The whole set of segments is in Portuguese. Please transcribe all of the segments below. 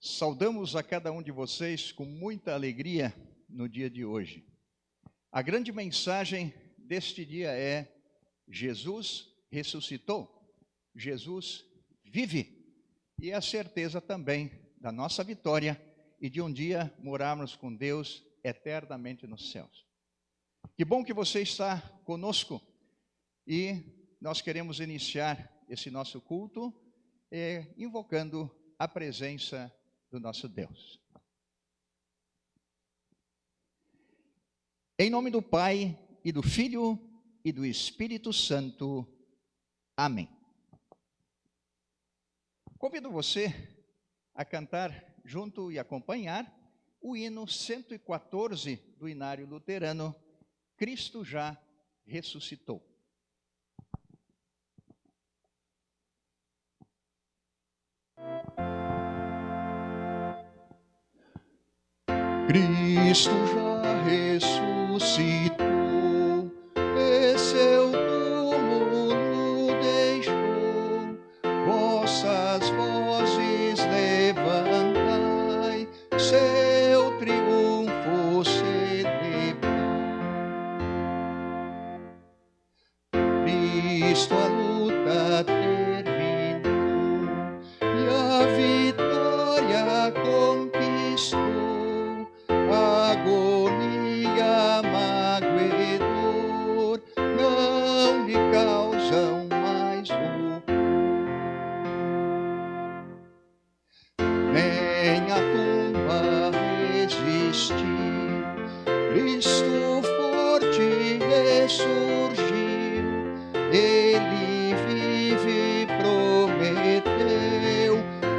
Saudamos a cada um de vocês com muita alegria no dia de hoje. A grande mensagem deste dia é: Jesus ressuscitou, Jesus vive. E é a certeza também da nossa vitória e de um dia morarmos com Deus eternamente nos céus. Que bom que você está conosco e nós queremos iniciar esse nosso culto invocando a presença do nosso Deus. Em nome do Pai, e do Filho, e do Espírito Santo. Amém. Convido você a cantar junto e acompanhar o hino 114 do Inário Luterano, Cristo já ressuscitou. Cristo já ressuscitou, e seu túmulo deixou, vossas vozes levantai, seu triunfo celebrai. Cristo a luta terminou, e a vitória conquistou. Agonia, mágoa e dor não lhe causam mais horror. Nem a tumba resistiu, Cristo forte ressurgiu. Ele vive, prometeu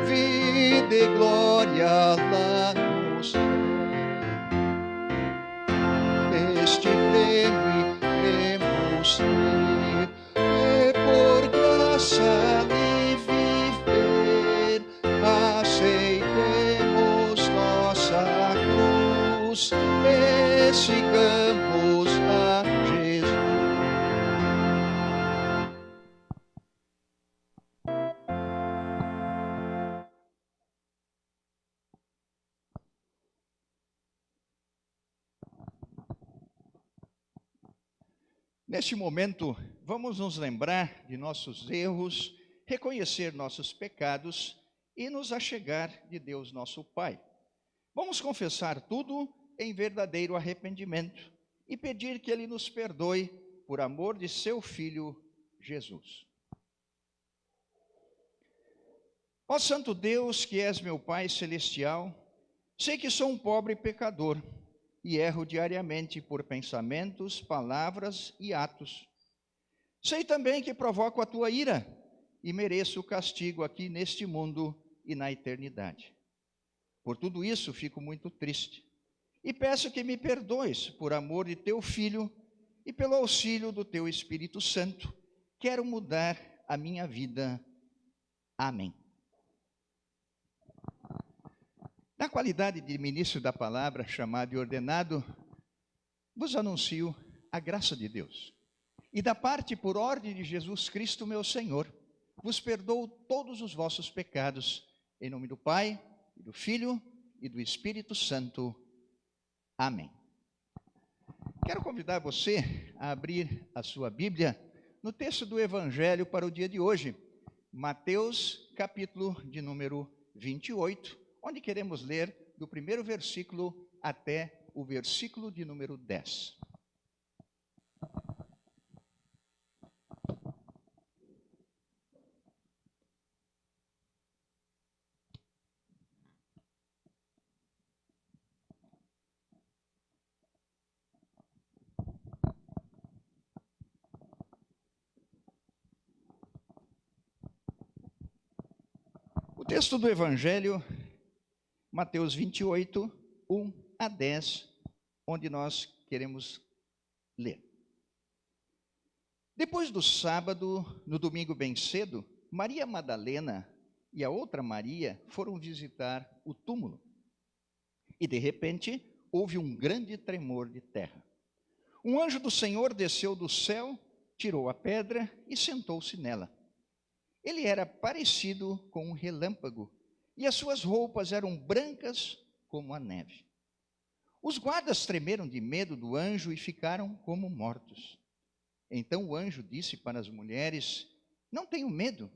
vida e glória lá no céu. Este prêmio temos ter, e por graça lhe viver, aceitemos nossa cruz e sigamos a Jesus. Neste momento, vamos nos lembrar de nossos erros, reconhecer nossos pecados e nos achegar de Deus nosso Pai. Vamos confessar tudo em verdadeiro arrependimento e pedir que Ele nos perdoe por amor de seu Filho Jesus. Ó Santo Deus, que és meu Pai celestial, sei que sou um pobre pecador e erro diariamente por pensamentos, palavras e atos. Sei também que provoco a tua ira e mereço o castigo aqui neste mundo e na eternidade. Por tudo isso fico muito triste e peço que me perdoes por amor de teu Filho e pelo auxílio do teu Espírito Santo. Quero mudar a minha vida. Amém. Na qualidade de ministro da palavra, chamado e ordenado, vos anuncio a graça de Deus. E da parte por ordem de Jesus Cristo, meu Senhor, vos perdoo todos os vossos pecados, em nome do Pai, e do Filho, e do Espírito Santo. Amém. Quero convidar você a abrir a sua Bíblia no texto do Evangelho para o dia de hoje, Mateus, capítulo de número 28, onde queremos ler do primeiro versículo até o versículo de número 10. O texto do Evangelho, Mateus 28, 1 a 10, onde nós queremos ler. Depois do sábado, no domingo bem cedo, Maria Madalena e a outra Maria foram visitar o túmulo. E de repente, houve um grande tremor de terra. Um anjo do Senhor desceu do céu, tirou a pedra e sentou-se nela. Ele era parecido com um relâmpago, e as suas roupas eram brancas como a neve. Os guardas tremeram de medo do anjo e ficaram como mortos. Então o anjo disse para as mulheres: não tenham medo,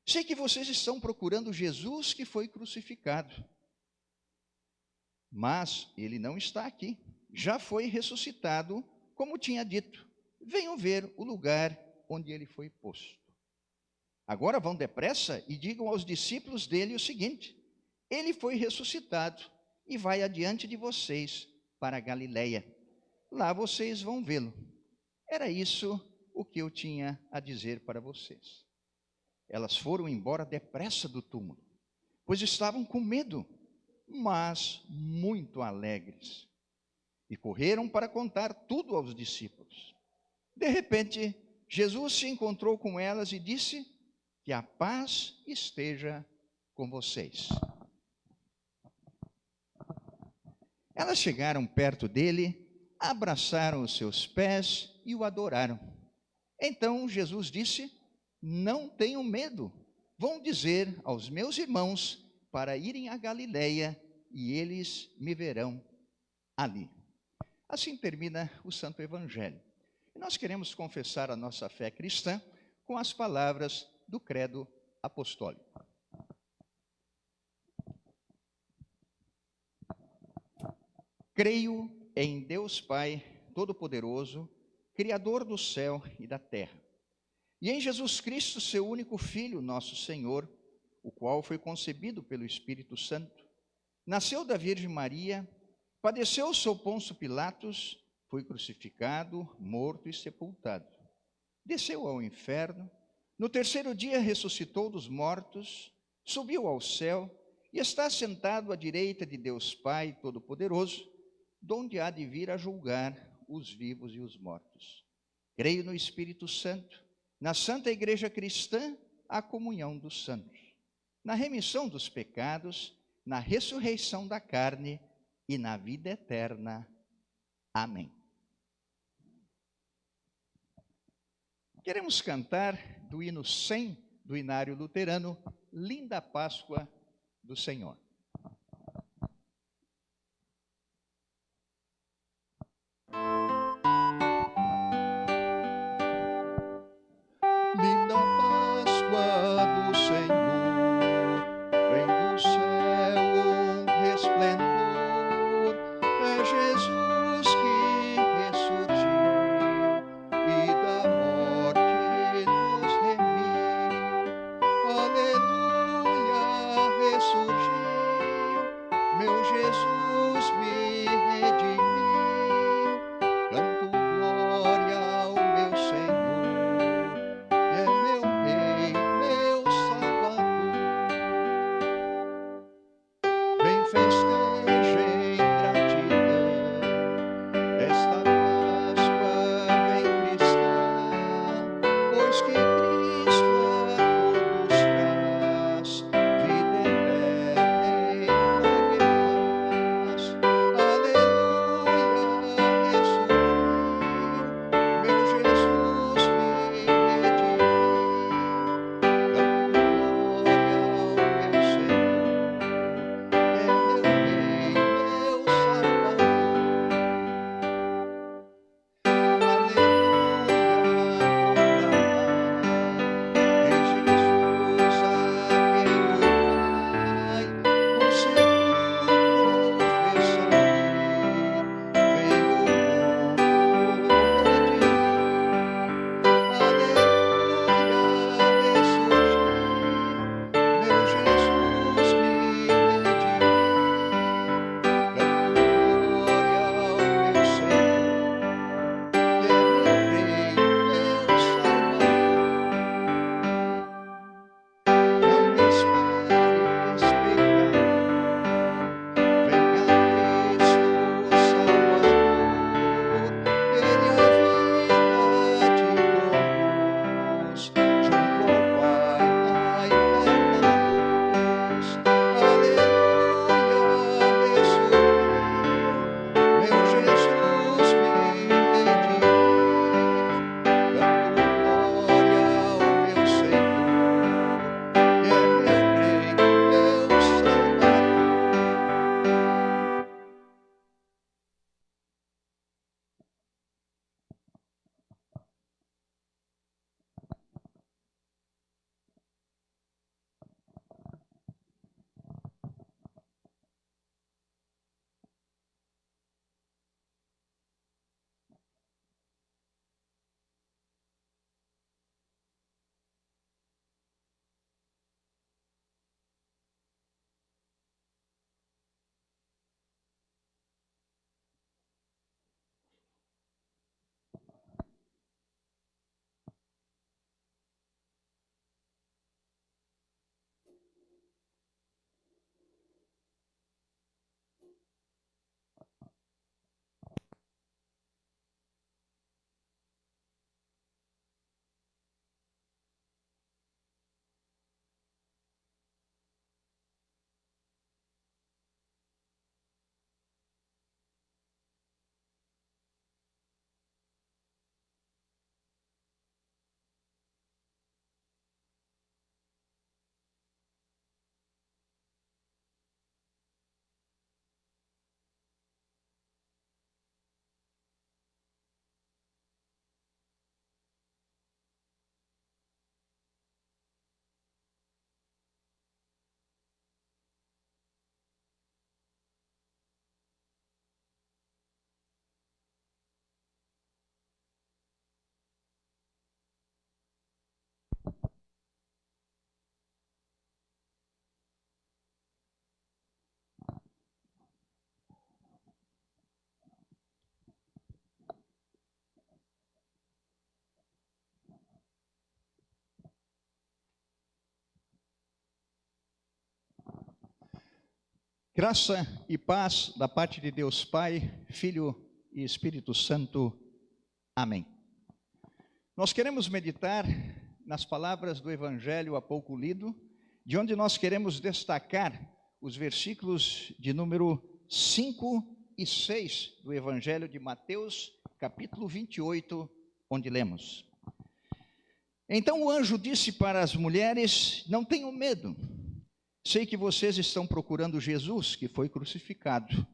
sei que vocês estão procurando Jesus que foi crucificado. Mas ele não está aqui, já foi ressuscitado, como tinha dito. Venham ver o lugar onde ele foi posto. Agora vão depressa e digam aos discípulos dele o seguinte: ele foi ressuscitado e vai adiante de vocês para a Galileia. Lá vocês vão vê-lo. Era isso o que eu tinha a dizer para vocês. Elas foram embora depressa do túmulo, pois estavam com medo, mas muito alegres. E correram para contar tudo aos discípulos. De repente, Jesus se encontrou com elas e disse: que a paz esteja com vocês. Elas chegaram perto dele, abraçaram os seus pés e o adoraram. Então Jesus disse: não tenham medo, vão dizer aos meus irmãos para irem à Galileia e eles me verão ali. Assim termina o Santo Evangelho. E nós queremos confessar a nossa fé cristã com as palavras do credo apostólico. Creio em Deus Pai Todo-Poderoso, Criador do céu e da terra, e em Jesus Cristo, seu único Filho, nosso Senhor, o qual foi concebido pelo Espírito Santo, nasceu da Virgem Maria, padeceu sob Pôncio Pilatos, foi crucificado, morto e sepultado. Desceu ao inferno, no terceiro dia ressuscitou dos mortos, subiu ao céu e está sentado à direita de Deus Pai Todo-Poderoso, donde há de vir a julgar os vivos e os mortos. Creio no Espírito Santo, na Santa Igreja Cristã, a comunhão dos santos, na remissão dos pecados, na ressurreição da carne e na vida eterna. Amém. Queremos cantar do hino 100 do Inário Luterano, Linda Páscoa do Senhor. Linda Páscoa do Senhor, vem do céu um resplendor, é Jesus que ressurgiu e da morte nos remiu. Aleluia, ressurgiu, meu Jesus me redimiu. Canto glória ao meu Senhor, que é meu Rei, meu Salvador. Vem festejem gratidão, esta Páscoa vem cristã, pois que Cristo a todos traz vida eterna e glória e paz. Aleluia, ressurgiu, meu Jesus me redimiu. Canto glória ao meu Senhor, é meu Rei, Graça e paz da parte de Deus Pai, Filho e Espírito Santo. Amém. Nós queremos meditar nas palavras do Evangelho há pouco lido, de onde nós queremos destacar os versículos de número 5 e 6 do Evangelho de Mateus, capítulo 28, onde lemos: Então o anjo disse para as mulheres: Não tenham medo. Sei que vocês estão procurando Jesus, que foi crucificado,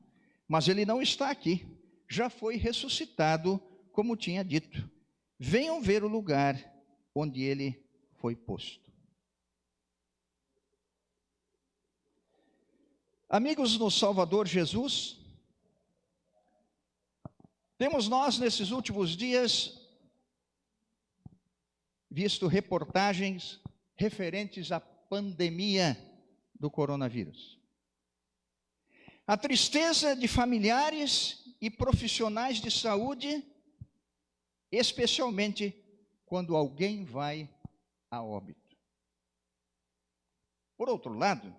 mas ele não está aqui, já foi ressuscitado, como tinha dito. Venham ver o lugar onde ele foi posto. Amigos no Salvador Jesus, temos nós nesses últimos dias visto reportagens referentes à pandemia do coronavírus. A tristeza de familiares e profissionais de saúde, especialmente quando alguém vai a óbito. Por outro lado,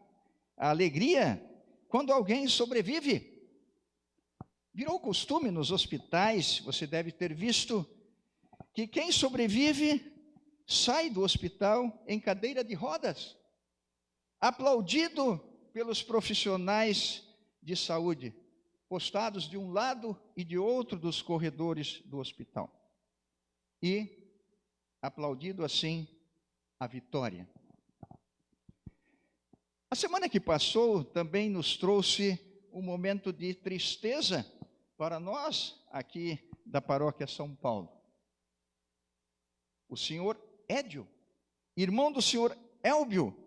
a alegria quando alguém sobrevive. Virou costume nos hospitais, você deve ter visto, que quem sobrevive sai do hospital em cadeira de rodas, aplaudido pelos profissionais de saúde, postados de um lado e de outro dos corredores do hospital. E aplaudido assim a vitória. A semana que passou também nos trouxe um momento de tristeza para nós aqui da paróquia São Paulo. O senhor Édio, irmão do senhor Elbio,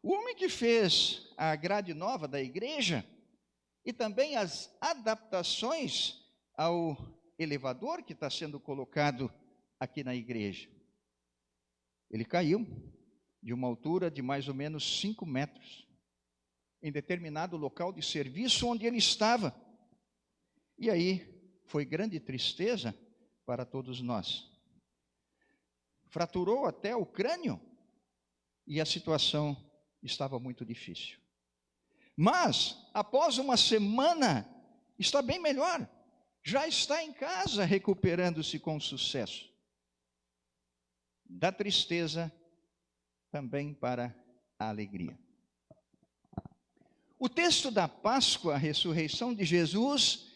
o homem que fez a grade nova da igreja e também as adaptações ao elevador que está sendo colocado aqui na igreja. Ele caiu de uma altura de mais ou menos 5 metros, em determinado local de serviço onde ele estava. E aí foi grande tristeza para todos nós. Fraturou até o crânio e a situação estava muito difícil. Mas, após uma semana, está bem melhor. Já está em casa recuperando-se com sucesso. Da tristeza também para a alegria. O texto da Páscoa, a ressurreição de Jesus,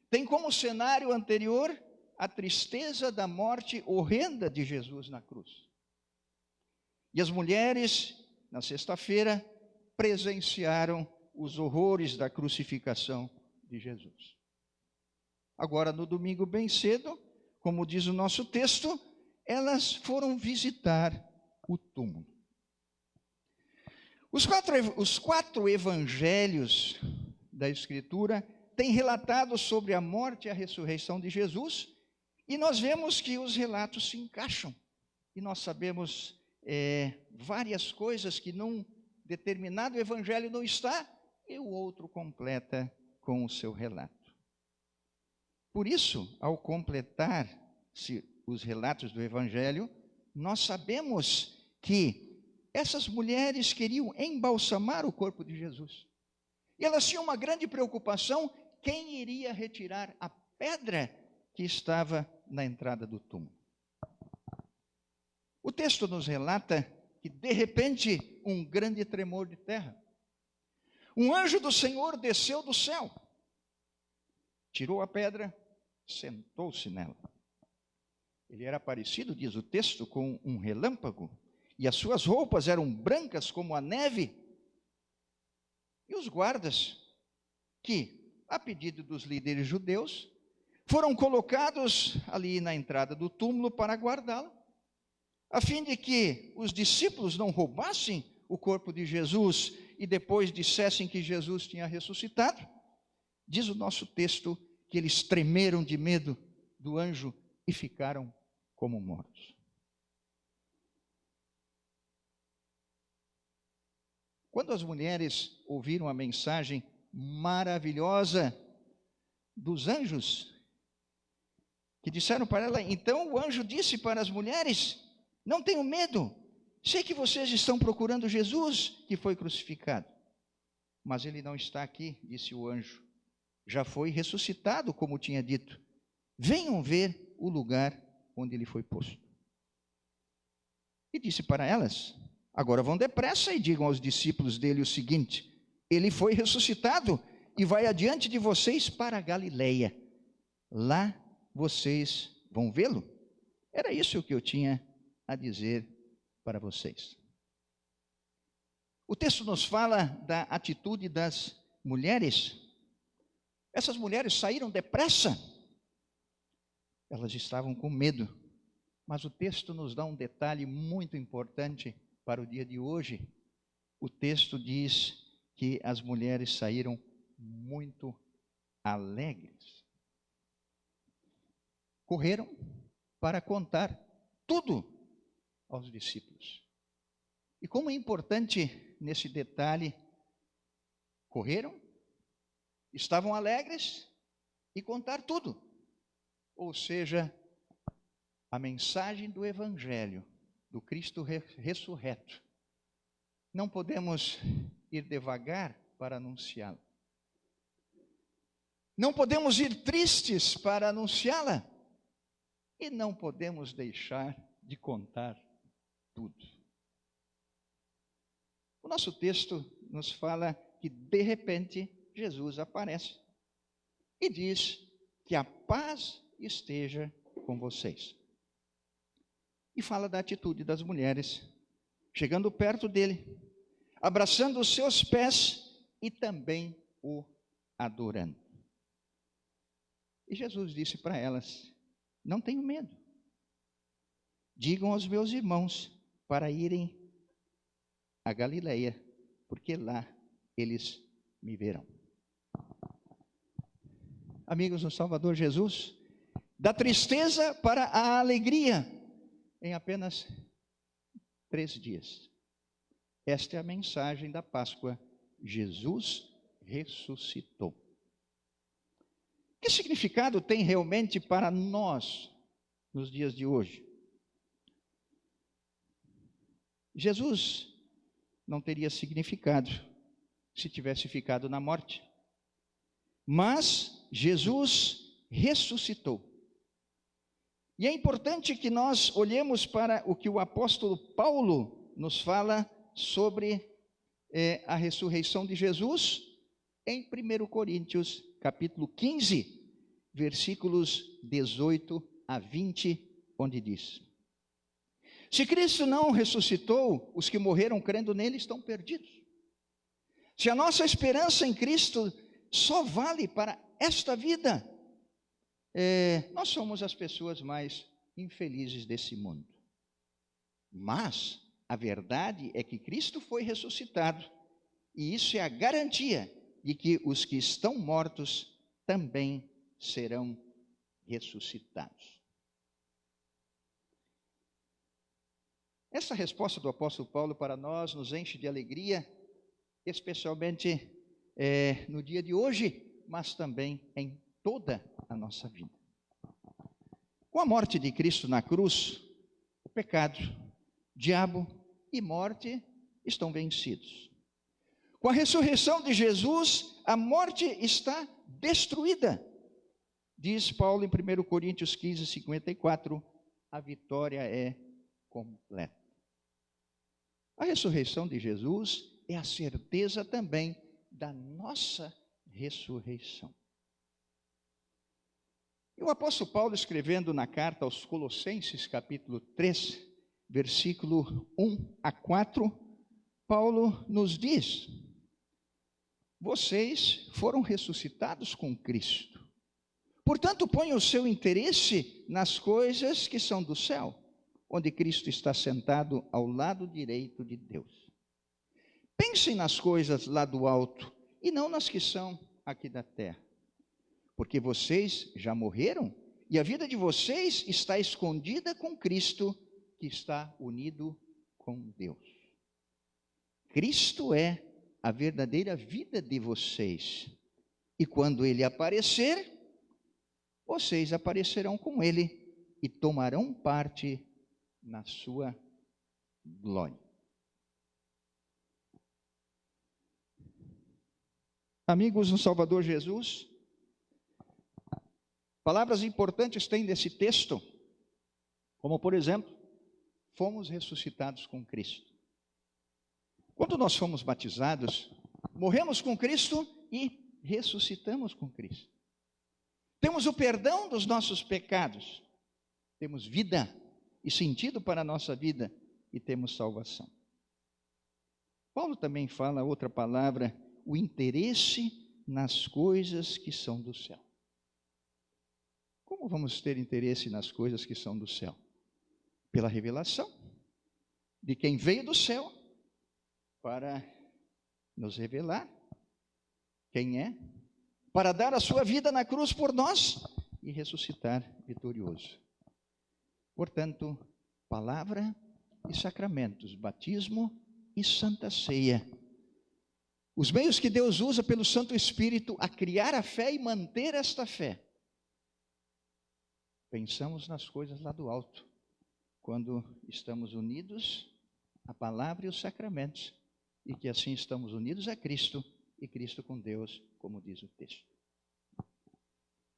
tem como cenário anterior a tristeza da morte horrenda de Jesus na cruz. E as mulheres, na sexta-feira, presenciaram os horrores da crucificação de Jesus. Agora, no domingo bem cedo, como diz o nosso texto, elas foram visitar o túmulo. Os quatro evangelhos da Escritura têm relatado sobre a morte e a ressurreição de Jesus, e nós vemos que os relatos se encaixam. E nós sabemos várias coisas que num determinado evangelho não está, e o outro completa com o seu relato. Por isso, ao completar-se os relatos do evangelho, nós sabemos que essas mulheres queriam embalsamar o corpo de Jesus. E elas tinham uma grande preocupação: quem iria retirar a pedra que estava na entrada do túmulo. O texto nos relata que, de repente, um grande tremor de terra. Um anjo do Senhor desceu do céu, tirou a pedra, sentou-se nela. Ele era parecido, diz o texto, com um relâmpago, e as suas roupas eram brancas como a neve. E os guardas, que, a pedido dos líderes judeus, foram colocados ali na entrada do túmulo para guardá-lo, a fim de que os discípulos não roubassem o corpo de Jesus e depois dissessem que Jesus tinha ressuscitado. Diz o nosso texto que eles tremeram de medo do anjo e ficaram como mortos. Quando as mulheres ouviram a mensagem maravilhosa dos anjos, que disseram para ela, então o anjo disse para as mulheres: não tenham medo, sei que vocês estão procurando Jesus, que foi crucificado. Mas ele não está aqui, disse o anjo. Já foi ressuscitado, como tinha dito. Venham ver o lugar onde ele foi posto. E disse para elas: agora vão depressa e digam aos discípulos dele o seguinte: ele foi ressuscitado e vai adiante de vocês para a Galileia. Lá vocês vão vê-lo. Era isso que eu tinha a dizer para vocês. O texto nos fala da atitude das mulheres. Essas mulheres saíram depressa. Elas estavam com medo. Mas o texto nos dá um detalhe muito importante para o dia de hoje. O texto diz que as mulheres saíram muito alegres. Correram para contar tudo aos discípulos. E como é importante nesse detalhe, correram, estavam alegres e contar tudo. Ou seja, a mensagem do Evangelho, do Cristo ressurreto. Não podemos ir devagar para anunciá-la. Não podemos ir tristes para anunciá-la. E não podemos deixar de contar tudo. O nosso texto nos fala que, de repente, Jesus aparece e diz que a paz esteja com vocês. E fala da atitude das mulheres, chegando perto dele, abraçando os seus pés e também o adorando. E Jesus disse para elas: não tenham medo. Digam aos meus irmãos para irem a Galileia, porque lá eles me verão. Amigos do Salvador Jesus, da tristeza para a alegria, em apenas 3 dias. Esta é a mensagem da Páscoa. Jesus ressuscitou. Que significado tem realmente para nós nos dias de hoje? Jesus não teria significado se tivesse ficado na morte. Mas Jesus ressuscitou. E é importante que nós olhemos para o que o apóstolo Paulo nos fala sobre a ressurreição de Jesus em 1 Coríntios, capítulo 15, versículos 18 a 20, onde diz: se Cristo não ressuscitou, os que morreram crendo nele estão perdidos. Se a nossa esperança em Cristo só vale para esta vida, nós somos as pessoas mais infelizes desse mundo. Mas a verdade é que Cristo foi ressuscitado, e isso é a garantia de que os que estão mortos também serão ressuscitados. Essa resposta do apóstolo Paulo para nós nos enche de alegria, especialmente no dia de hoje, mas também em toda a nossa vida. Com a morte de Cristo na cruz, o pecado, diabo e morte estão vencidos. Com a ressurreição de Jesus, a morte está destruída. Diz Paulo em 1 Coríntios 15, 54, a vitória é completa. A ressurreição de Jesus é a certeza também da nossa ressurreição. E o apóstolo Paulo, escrevendo na carta aos Colossenses, capítulo 3, versículo 1 a 4, Paulo nos diz: vocês foram ressuscitados com Cristo. Portanto, ponham o seu interesse nas coisas que são do céu, onde Cristo está sentado ao lado direito de Deus. Pensem nas coisas lá do alto e não nas que são aqui da terra. Porque vocês já morreram e a vida de vocês está escondida com Cristo, que está unido com Deus. Cristo é a verdadeira vida de vocês. E quando Ele aparecer, vocês aparecerão com Ele e tomarão parte na sua glória. amigos no Salvador Jesus, palavras importantes tem nesse texto, como por exemplo, fomos ressuscitados com Cristo. Quando nós fomos batizados, morremos com Cristo e ressuscitamos com Cristo. Temos o perdão dos nossos pecados, temos vida e sentido para a nossa vida e temos salvação. Paulo também fala outra palavra, o interesse nas coisas que são do céu. Como vamos ter interesse nas coisas que são do céu? Pela revelação de quem veio do céu para nos revelar quem é, para dar a sua vida na cruz por nós e ressuscitar vitorioso. Portanto, palavra e sacramentos, batismo e santa ceia. Os meios que Deus usa pelo Santo Espírito a criar a fé e manter esta fé. Pensamos nas coisas lá do alto, quando estamos unidos à palavra e os sacramentos, e que assim estamos unidos a Cristo e Cristo com Deus, como diz o texto.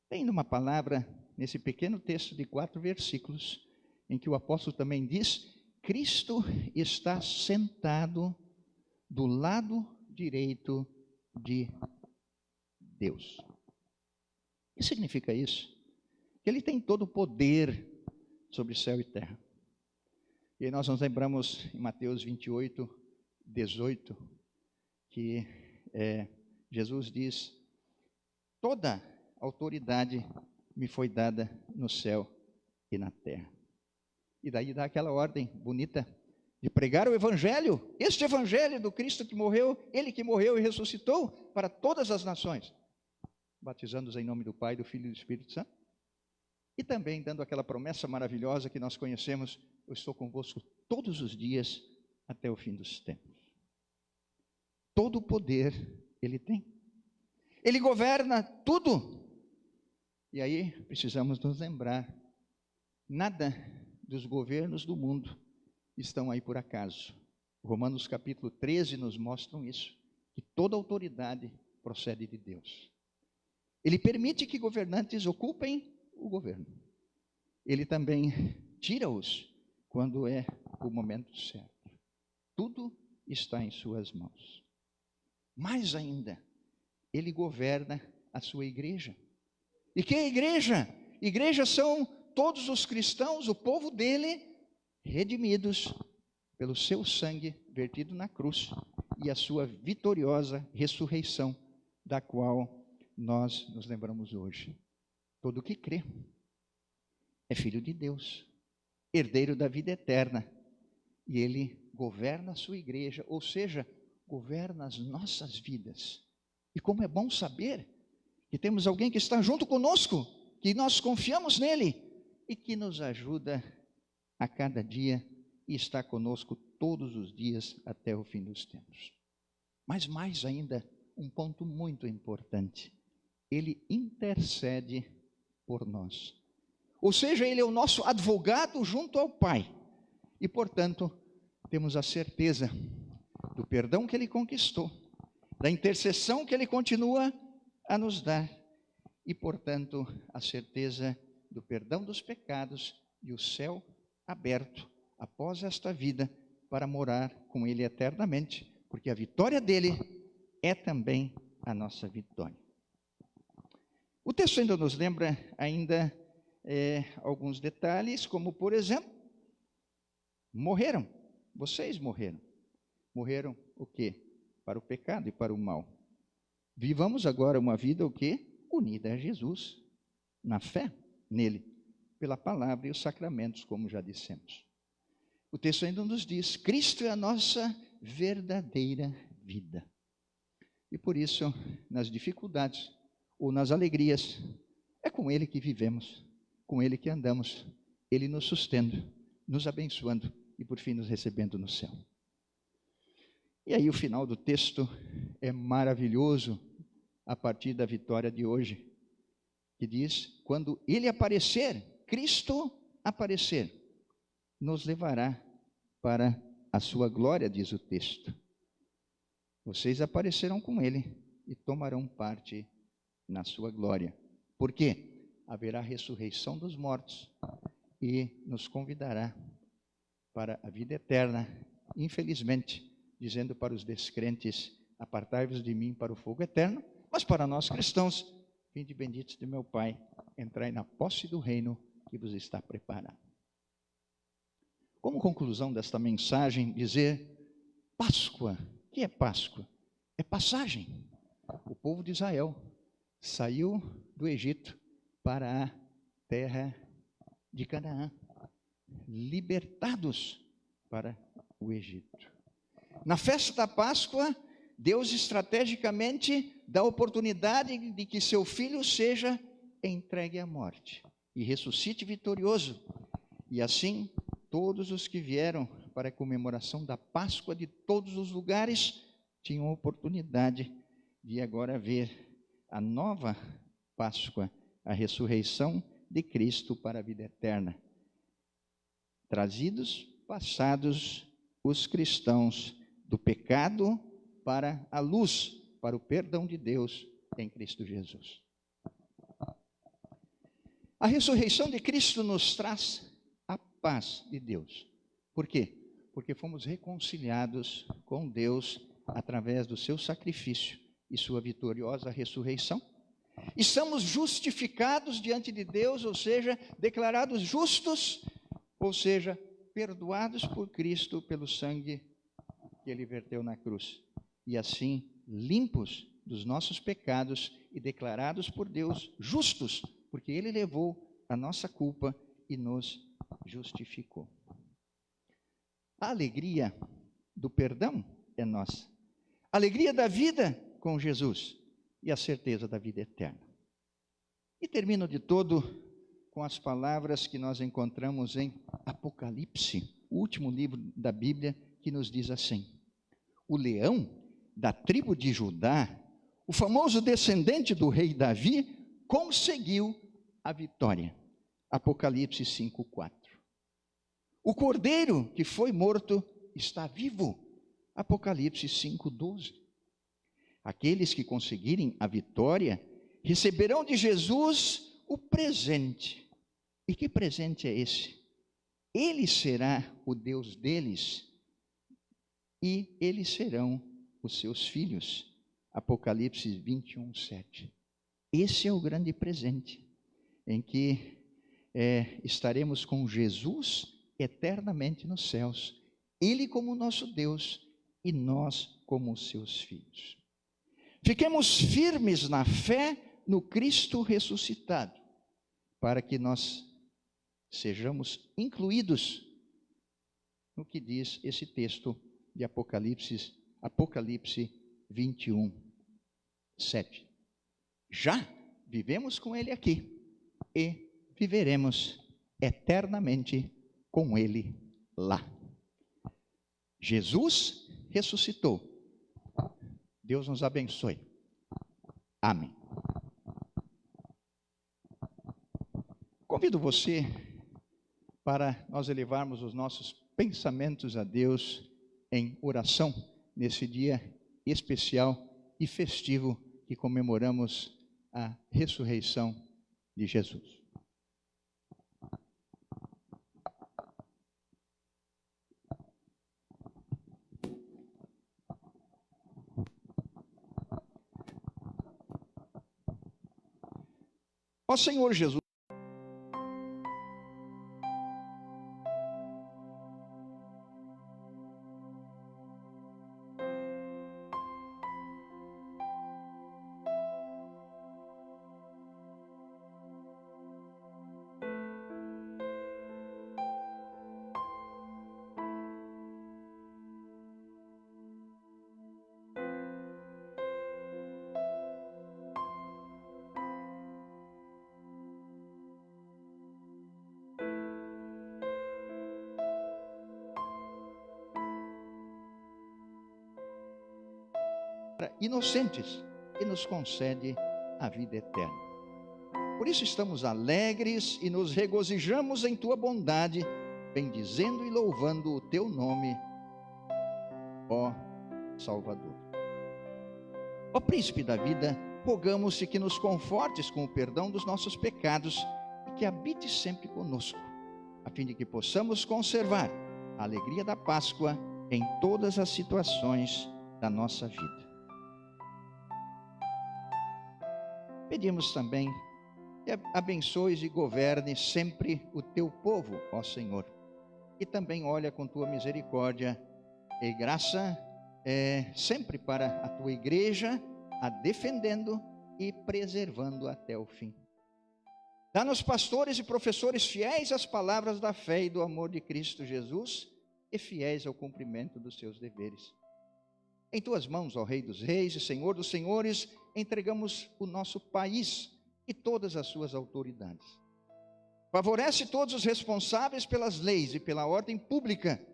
Tem uma palavra nesse pequeno texto de 4 versículos, em que o apóstolo também diz: Cristo está sentado do lado direito de Deus. O que significa isso? Que Ele tem todo o poder sobre céu e terra. E aí nós nos lembramos em Mateus 28, 18, que Jesus diz: toda autoridade me foi dada no céu e na terra. E daí dá aquela ordem bonita de pregar o evangelho, este evangelho do Cristo que morreu, Ele que morreu e ressuscitou para todas as nações, batizando-os em nome do Pai, do Filho e do Espírito Santo, e também dando aquela promessa maravilhosa que nós conhecemos: eu estou convosco todos os dias até o fim dos tempos. Todo o poder Ele tem. Ele governa tudo. E aí precisamos nos lembrar, nada dos governos do mundo estão aí por acaso. Romanos capítulo 13 nos mostram isso, que toda autoridade procede de Deus. Ele permite que governantes ocupem o governo. Ele também tira-os quando é o momento certo. Tudo está em suas mãos. Mais ainda, Ele governa a sua igreja. E que é igreja? Igreja são todos os cristãos, o povo dele, redimidos pelo seu sangue vertido na cruz e a sua vitoriosa ressurreição, da qual nós nos lembramos hoje. Todo que crê é filho de Deus, herdeiro da vida eterna, e Ele governa a sua igreja, ou seja, governa as nossas vidas. E como é bom saber que temos alguém que está junto conosco, que nós confiamos nele e que nos ajuda a cada dia e está conosco todos os dias até o fim dos tempos. Mas mais ainda, um ponto muito importante: Ele intercede por nós. Ou seja, Ele é o nosso advogado junto ao Pai. E, portanto, temos a certeza do perdão que Ele conquistou, da intercessão que Ele continua a nos dar e, portanto, a certeza do perdão dos pecados e o céu aberto após esta vida para morar com Ele eternamente, porque a vitória dele é também a nossa vitória. O texto ainda nos lembra alguns detalhes, como por exemplo, morreram, vocês morreram. Morreram o quê? Para o pecado e para o mal. Vivamos agora uma vida o quê? Unida a Jesus, na fé nele, pela palavra e os sacramentos, como já dissemos. O texto ainda nos diz: Cristo é a nossa verdadeira vida. E por isso, nas dificuldades ou nas alegrias, é com Ele que vivemos, com Ele que andamos, Ele nos sustenta, nos abençoando e por fim nos recebendo no céu. E aí o final do texto é maravilhoso a partir da vitória de hoje, que diz: quando Ele aparecer, Cristo aparecer, nos levará para a sua glória, diz o texto. Vocês aparecerão com Ele e tomarão parte na sua glória. Por quê? Haverá ressurreição dos mortos e nos convidará para a vida eterna, infelizmente, dizendo para os descrentes: apartai-vos de mim para o fogo eterno, mas para nós cristãos: vinde benditos de meu Pai, entrai na posse do reino que vos está preparado. Como conclusão desta mensagem, dizer: Páscoa. O que é Páscoa? É passagem. O povo de Israel saiu do Egito para a terra de Canaã, libertados para o Egito. Na festa da Páscoa, Deus estrategicamente dá a oportunidade de que seu filho seja entregue à morte e ressuscite vitorioso. E assim, todos os que vieram para a comemoração da Páscoa de todos os lugares tinham a oportunidade de agora ver a nova Páscoa, a ressurreição de Cristo para a vida eterna. Trazidos, passados os cristãos do pecado para a luz, para o perdão de Deus em Cristo Jesus. A ressurreição de Cristo nos traz a paz de Deus. Por quê? Porque fomos reconciliados com Deus através do seu sacrifício e sua vitoriosa ressurreição. Estamos justificados diante de Deus, ou seja, declarados justos, ou seja, perdoados por Cristo pelo sangue que Ele verteu na cruz. E assim, limpos dos nossos pecados e declarados por Deus justos, porque Ele levou a nossa culpa e nos justificou. A alegria do perdão é nossa. A alegria da vida com Jesus e a certeza da vida eterna. E termino de todo com as palavras que nós encontramos em Apocalipse, o último livro da Bíblia, que nos diz assim: o leão da tribo de Judá, o famoso descendente do rei Davi, conseguiu a vitória. Apocalipse 5:4. O cordeiro que foi morto está vivo. Apocalipse 5:12. Aqueles que conseguirem a vitória receberão de Jesus o presente. E que presente é esse? Ele será o Deus deles e eles serão os seus filhos. Apocalipse 21:7. Esse é o grande presente, em que estaremos com Jesus eternamente nos céus. Ele como nosso Deus e nós como os seus filhos. Fiquemos firmes na fé no Cristo ressuscitado, para que nós sejamos incluídos no que diz esse texto de Apocalipse 21:7. Já vivemos com Ele aqui e viveremos eternamente com Ele lá. Jesus ressuscitou. Deus nos abençoe. Amém. Convido você para nós elevarmos os nossos pensamentos a Deus em oração nesse dia especial e festivo que comemoramos a ressurreição de Jesus. Ó Senhor Jesus, inocentes e nos concede a vida eterna. Por isso estamos alegres e nos regozijamos em tua bondade, bendizendo e louvando o teu nome, ó Salvador. Ó Príncipe da vida, rogamos-te que nos confortes com o perdão dos nossos pecados e que habites sempre conosco, a fim de que possamos conservar a alegria da Páscoa em todas as situações da nossa vida. Pedimos também que abençoes e governes sempre o teu povo, ó Senhor, e também olha com tua misericórdia e graça sempre para a tua igreja, a defendendo e preservando até o fim. Dá-nos pastores e professores fiéis às palavras da fé e do amor de Cristo Jesus e fiéis ao cumprimento dos seus deveres. Em tuas mãos, ó Rei dos Reis e Senhor dos Senhores, entregamos o nosso país e todas as suas autoridades. Favorece todos os responsáveis pelas leis e pela ordem pública,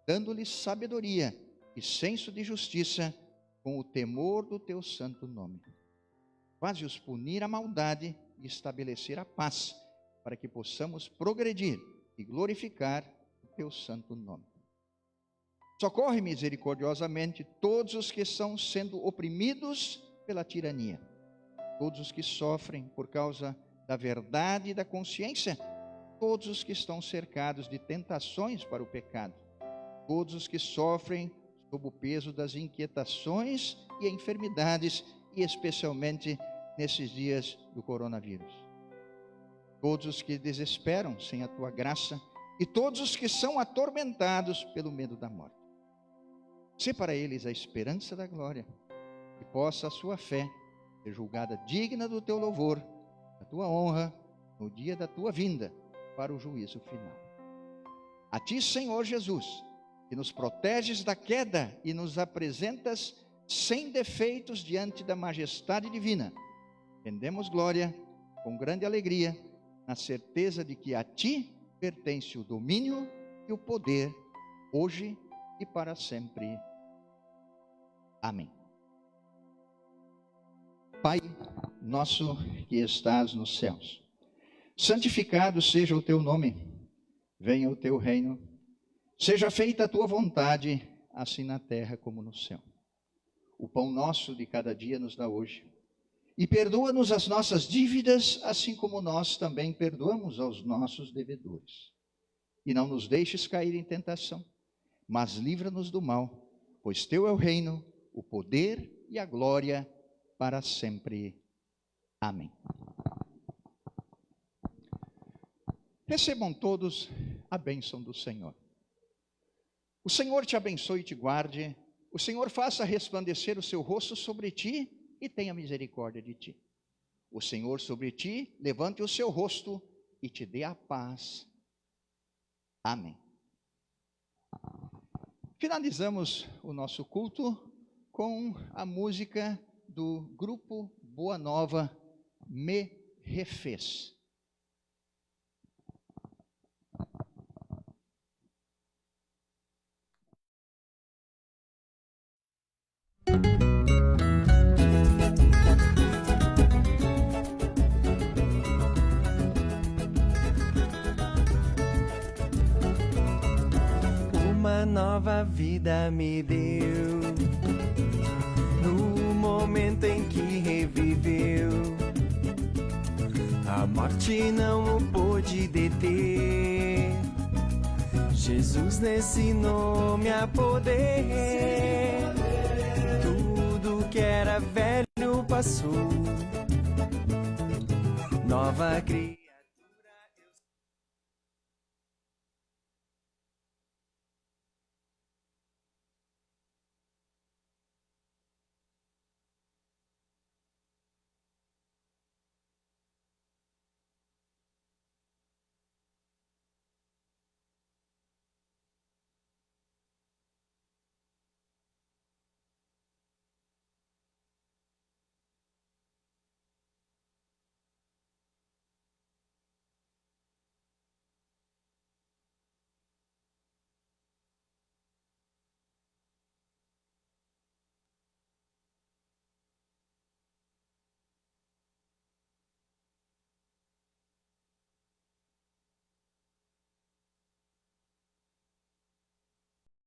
dando-lhes sabedoria e senso de justiça, com o temor do teu santo nome. Faze-os punir a maldade e estabelecer a paz, para que possamos progredir e glorificar o teu santo nome. Socorre misericordiosamente todos os que estão sendo oprimidos pela tirania, todos os que sofrem por causa da verdade e da consciência, todos os que estão cercados de tentações para o pecado, todos os que sofrem sob o peso das inquietações e enfermidades, e especialmente nesses dias do coronavírus. Todos os que desesperam sem a tua graça e todos os que são atormentados pelo medo da morte. Sê para eles a esperança da glória, que possa a sua fé ser julgada digna do teu louvor, da tua honra, no dia da tua vinda, para o juízo final. A ti, Senhor Jesus, que nos proteges da queda e nos apresentas sem defeitos diante da majestade divina, rendemos glória com grande alegria, na certeza de que a ti pertence o domínio e o poder, hoje e para sempre. Amém. Pai nosso que estás nos céus, santificado seja o teu nome, venha o teu reino, seja feita a tua vontade, assim na terra como no céu. O pão nosso de cada dia nos dá hoje, e perdoa-nos as nossas dívidas, assim como nós também perdoamos aos nossos devedores. E não nos deixes cair em tentação, mas livra-nos do mal, pois teu é o reino, o poder e a glória para sempre. Amém. Recebam todos a bênção do Senhor. O Senhor te abençoe e te guarde. O Senhor faça resplandecer o seu rosto sobre ti e tenha misericórdia de ti. O Senhor sobre ti levante o seu rosto e te dê a paz. Amém. Finalizamos o nosso culto com a música do grupo Boa Nova, Me Refez. Uma nova vida me deu, no momento em que reviveu. A morte não o pôde deter. Jesus nesse nome há poder. Tudo que era velho passou. Nova criatura.